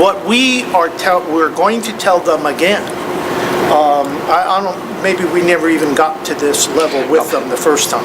What we're going to tell them again, I don't, maybe we never even got to this level with them the first time.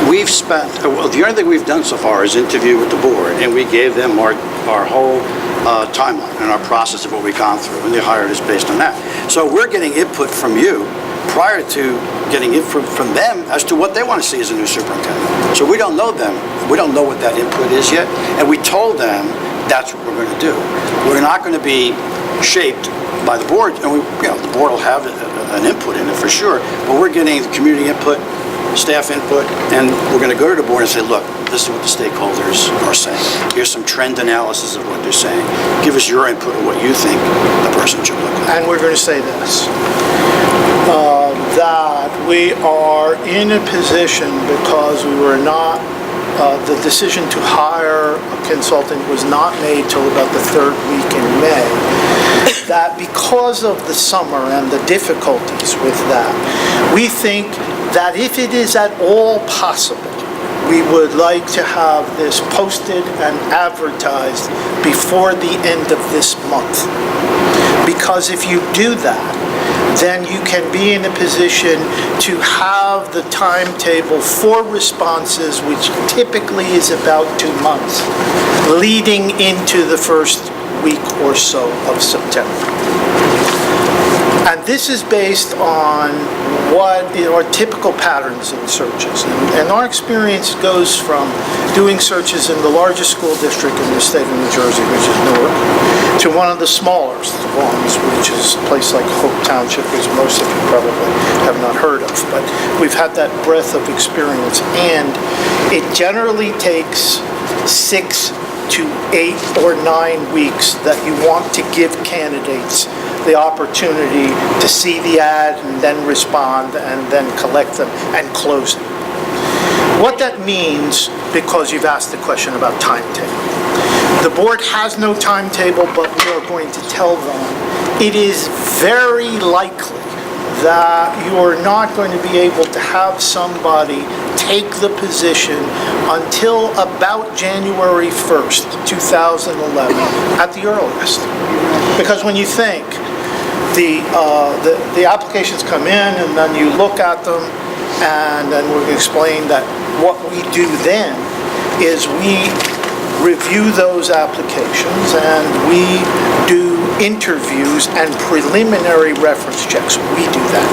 We've spent, well, the only thing we've done so far is interview with the board, and we gave them our whole timeline and our process of what we've gone through, and they hired us based on that. So we're getting input from you prior to getting input from them as to what they want to see as a new superintendent. So we don't know them. We don't know what that input is yet, and we told them that's what we're going to do. We're not going to be shaped by the board, and the board will have an input in it for sure, but we're getting community input, staff input, and we're going to go to the board and say, look, this is what the stakeholders are saying. Here's some trend analysis of what they're saying. Give us your input on what you think the person should look like. And we're going to say this, that we are in a position because we were not, the decision to hire a consultant was not made till about the third week in May, that because of the summer and the difficulties with that, we think that if it is at all possible, we would like to have this posted and advertised before the end of this month. Because if you do that, then you can be in a position to have the timetable for responses, which typically is about 2 months, leading into the first week or so of September. And this is based on what are typical patterns in searches. And our experience goes from doing searches in the largest school district in the state of New Jersey, which is Newark, to one of the smallest ones, which is a place like Hope Township, which most of you probably have not heard of. But we've had that breadth of experience. And it generally takes 6 to 8 or 9 weeks that you want to give candidates the opportunity to see the ad and then respond and then collect them and close it. What that means, because you've asked the question about timetable, the board has no timetable, but we are going to tell them it is very likely that you are not going to be able to have somebody take the position until about January 1st, 2011, at the earliest. Because when you think, the applications come in and then you look at them, and then we're going to explain that what we do then is we review those applications and we do interviews and preliminary reference checks. We do that.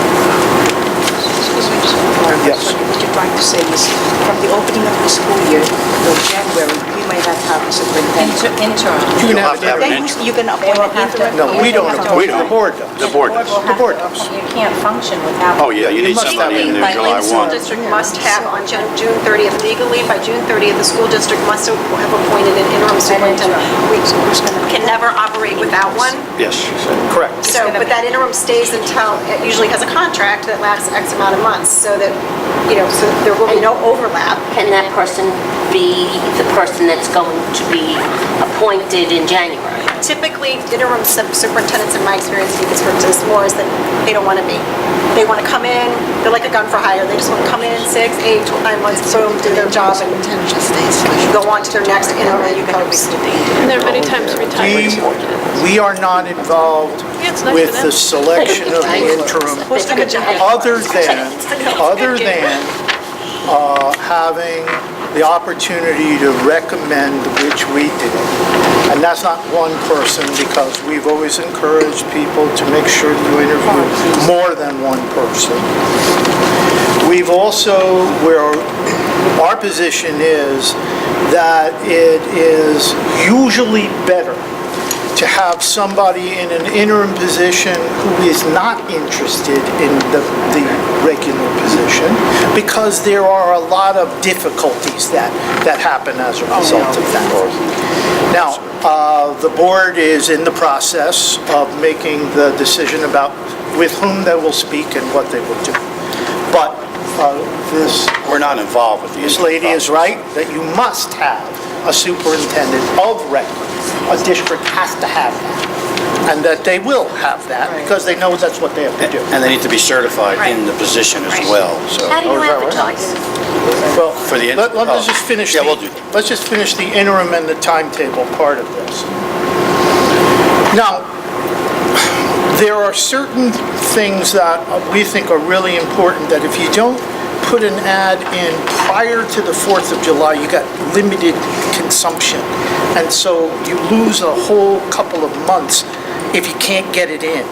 Excuse me, just one more. Yes. What you're trying to say is, from the opening of the school year till January, we might have to have a superintendent. Interim. You can You'll have to have an Then you can appoint an interim. No, we don't. We don't. The board does. The board does. The board does. You can't function without. Oh, yeah, you need must somebody in there By July school 1. District must have on June 30th legally, by June 30th, the school district must have appointed an interim superintendent. We can never operate without one. Yes. Correct. So, but that interim stays until, it usually has a contract that lasts X amount of months, so that, so there will be no overlap. Can that person be the person that's going to be appointed in January? Typically, interim superintendents, in my experience, do this for this more is that they don't want to be. They want to come in, they're like a gun for hire. They just want to come in 6, 8, 9 months, boom, do their job, and go on to their next interim. And there are many times retired. We are not involved with the selection of the interim, other than having the opportunity to recommend, which we do. And that's not one person, because we've always encouraged people to make sure you interview more than one person. We've also, where our position is that it is usually better to have somebody in an interim position who is not interested in the regular position, because there are a lot of difficulties that happen as a result of that. Now, the board is in the process of making the decision about with whom they will speak and what they will do. But We're not involved with the this interview lady is process. right, that you must have a superintendent of record. A district has to have that, and that they will have that, because they know that's what they have to do. And they need to be certified in the position as well, so. How do you Oh, is that right? advertise? Well, For the let's just finish. Yeah, we'll do that. Let's just finish the interim and the timetable part of this. Now, there are certain things that we think are really important, that if you don't put an ad in prior to the 4th of July, you got limited consumption. And so you lose a whole couple of months if you can't get it in.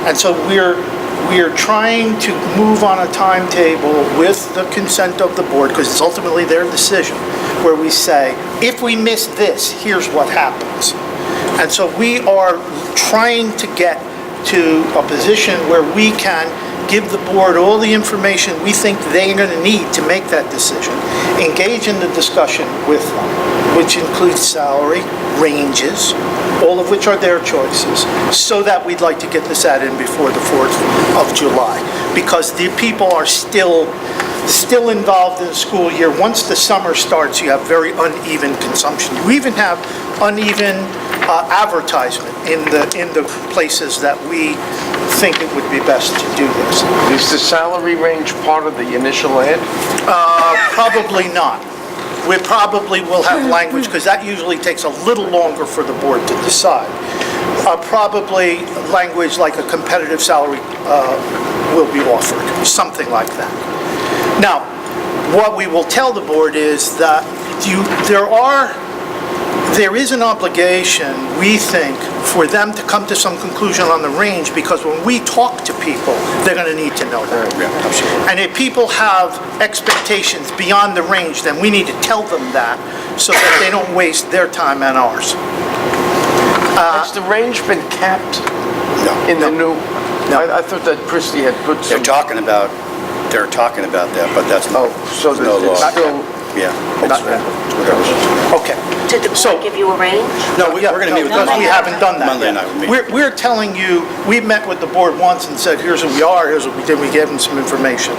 And so we're trying to move on a timetable with the consent of the board, because it's ultimately their decision, where we say, if we miss this, here's what happens. And so we are trying to get to a position where we can give the board all the information we think they're going to need to make that decision, engage in the discussion with them, which includes salary, ranges, all of which are their choices, so that we'd like to get this ad in before the 4th of July, because the people are still involved in the school year. Once the summer starts, you have very uneven consumption. You even have uneven advertisement in the places that we think it would be best to do this. Is the salary range part of the initial ad? Probably not. We probably will have language, because that usually takes a little longer for the board to decide. Probably language like a competitive salary will be offered, something like that. Now, what we will tell the board is that there is an obligation, we think, for them to come to some conclusion on the range, because when we talk to people, they're going to need to know that. And if people have expectations beyond the range, then we need to tell them that, so that they don't waste their time and ours. Has the range been capped in the new? No. I thought that Christie had put some. They're talking about that, but that's Oh, so no there's law. still. Yeah. Not yet. Okay. Did the So- board give you a range? No, we're going to meet with them. Because we haven't done that Monday yet. night, we'll meet. We're telling you, we met with the board once and said, here's what we are, here's what we did, we gave them some information.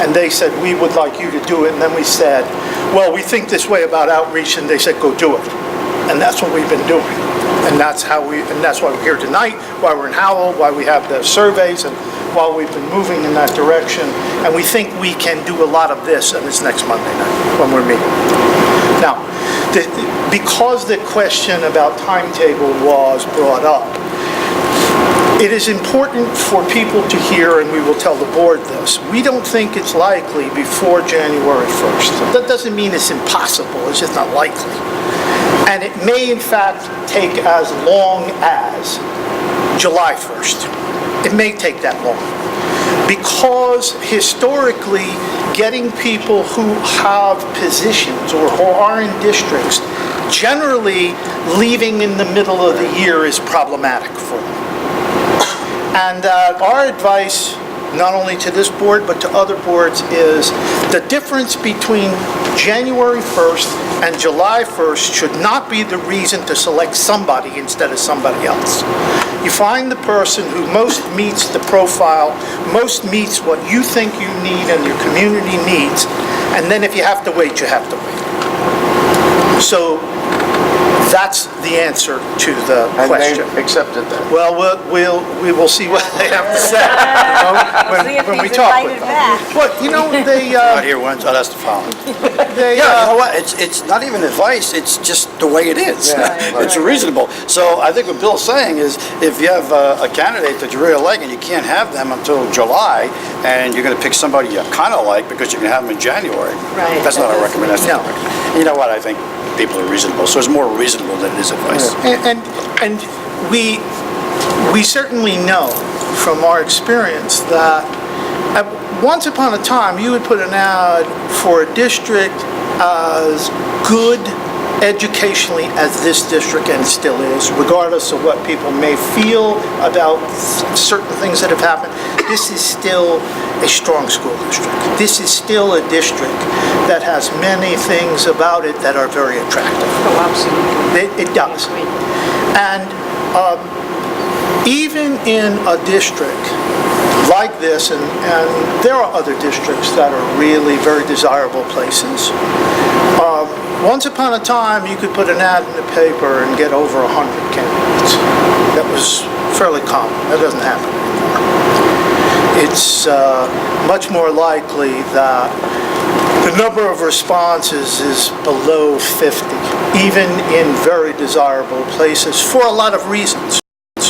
And they said, we would like you to do it, and then we said, well, we think this way about outreach, and they said, go do it. And that's what we've been doing. And that's why we're here tonight, why we're in Howell, why we have the surveys, and why we've been moving in that direction. And we think we can do a lot of this on this next Monday night when we're meeting. Now, because the question about timetable was brought up, it is important for people to hear, and we will tell the board this, we don't think it's likely before January 1st. That doesn't mean it's impossible, it's just not likely. And it may in fact take as long as July 1st. It may take that long. Because historically, getting people who have positions or who are in districts, generally leaving in the middle of the year is problematic for them. And our advice, not only to this board, but to other boards, is the difference between January 1st and July 1st should not be the reason to select somebody instead of somebody else. You find the person who most meets the profile, most meets what you think you need and your community needs, and then if you have to wait, you have to wait. So that's the answer to the And question. they accepted that. Well, we will see what they have to say, when we talk with them. But, they, Not here once, oh, that's the following. they, Yeah, you know what, it's not even advice, it's just the way it is. It's reasonable. So I think what Bill's saying is, if you have a candidate that you really like and you can't have them until July, and you're going to pick somebody you kind of like because you can have them in January. Right. That's not a recommendation. No. You know what, I think people are reasonable, so it's more reasonable than it is advice. and we certainly know from our experience that once upon a time, you would put an ad for a district as good educationally as this district, and still is, regardless of what people may feel about certain things that have happened. This is still a strong school district. This is still a district that has many things about it that are very attractive. Oh, absolutely. It does. And even in a district like this, and there are other districts that are really very desirable places, once upon a time, you could put an ad in the paper and get over 100 candidates. That was fairly common. That doesn't happen anymore. It's much more likely that the number of responses is below 50, even in very desirable places, for a lot of reasons.